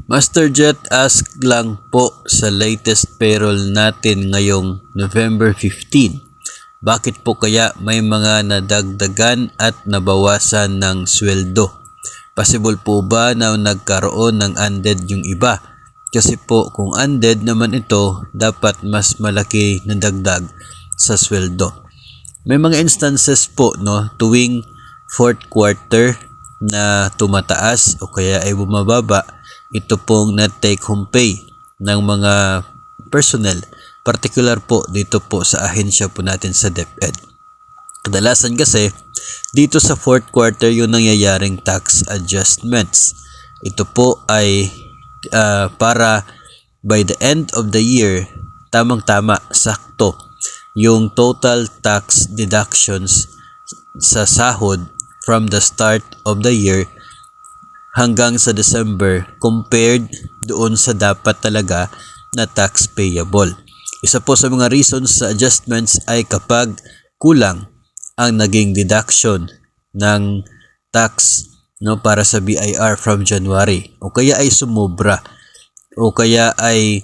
Master Jet ask lang po sa latest payroll natin ngayong November 15. Bakit po kaya may mga nadagdagan at nabawasan ng sweldo? Possible po ba na nagkaroon ng undead yung iba? Kasi po kung undead naman ito, dapat mas malaki na dagdag sa sweldo. May mga instances po tuwing fourth quarter na tumataas o kaya ay bumababa ito pong net take home pay ng mga personnel, particular po dito po sa ahensya po natin sa DepEd. Kadalasan kasi dito sa fourth quarter yung nangyayaring tax adjustments. Ito po ay para by the end of the year, tamang-tama, sakto, yung total tax deductions sa sahod from the start of the year hanggang sa December compared doon sa dapat talaga na tax payable. Isa po sa mga reasons sa adjustments ay kapag kulang ang naging deduction ng tax para sa BIR from January, o kaya ay sumobra, o kaya ay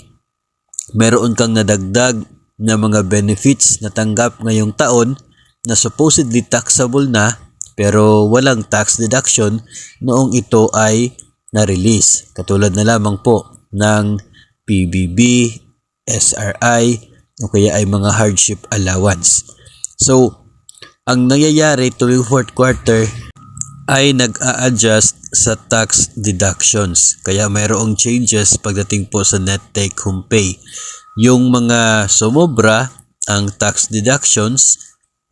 meron kang nadagdag na mga benefits na tanggap ngayong taon na supposedly taxable na pero walang tax deduction noong ito ay na-release. Katulad na lamang po ng PBB, SRI, o kaya ay mga hardship allowance. So, ang nangyayari tuwing fourth quarter ay nag-a-adjust sa tax deductions. Kaya mayroong changes pagdating po sa net take home pay. Yung mga sumobra ang tax deductions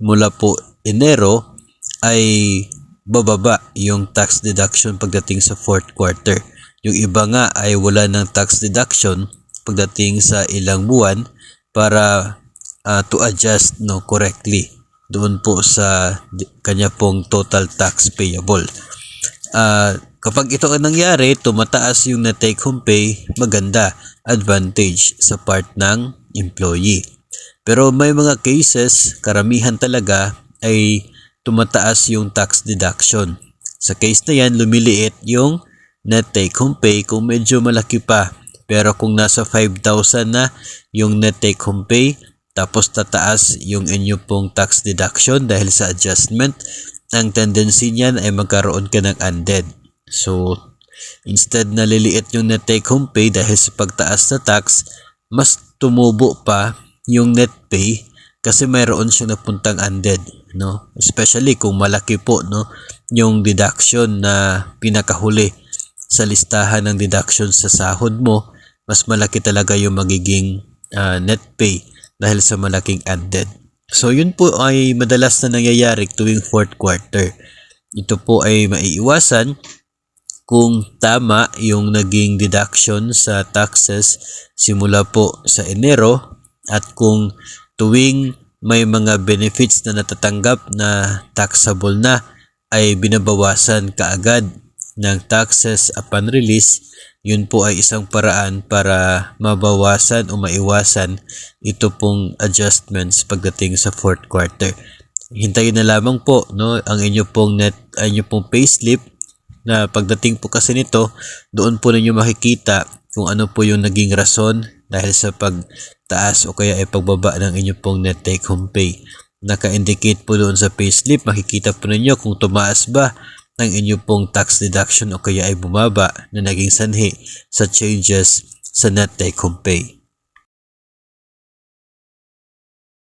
mula po Enero ay bababa yung tax deduction pagdating sa fourth quarter. Yung iba nga ay wala ng tax deduction pagdating sa ilang buwan para to adjust correctly doon po sa kanya pong total tax payable. Kapag ito ang nangyari, tumataas yung na take home pay, maganda, advantage sa part ng employee. Pero may mga cases, karamihan talaga ay tumataas yung tax deduction. Sa case na yan, lumiliit yung net take home pay kung medyo malaki pa. Pero kung nasa 5,000 na yung net take home pay, tapos tataas yung inyo pong tax deduction dahil sa adjustment, ang tendency niyan ay magkaroon ka ng undead. So, instead na liliit yung net take home pay dahil sa pagtaas na tax, mas tumubo pa yung net pay kasi mayroon siyang napuntang undead, especially kung malaki po yung deduction na pinakahuli sa listahan ng deduction sa sahod mo, mas malaki talaga yung magiging net pay dahil sa malaking undead. So yun po ay madalas na nangyayari tuwing fourth quarter. Ito po ay maiiwasan kung tama yung naging deduction sa taxes simula po sa Enero, at kung tuwing may mga benefits na natatanggap na taxable na ay binabawasan kaagad ng taxes upon release. Yun po ay isang paraan para mabawasan o maiwasan ito pong adjustments pagdating sa fourth quarter. Hintayin na lamang po ang inyo pong payslip, na pagdating po kasi nito, doon po ninyo makikita kung ano po yung naging rason dahil sa pagtaas o kaya ay pagbaba ng inyo pong net take home pay. Naka-indicate po doon sa payslip, makikita po ninyo kung tumaas ba ng inyo pong tax deduction o kaya ay bumaba na naging sanhi sa changes sa net take home pay.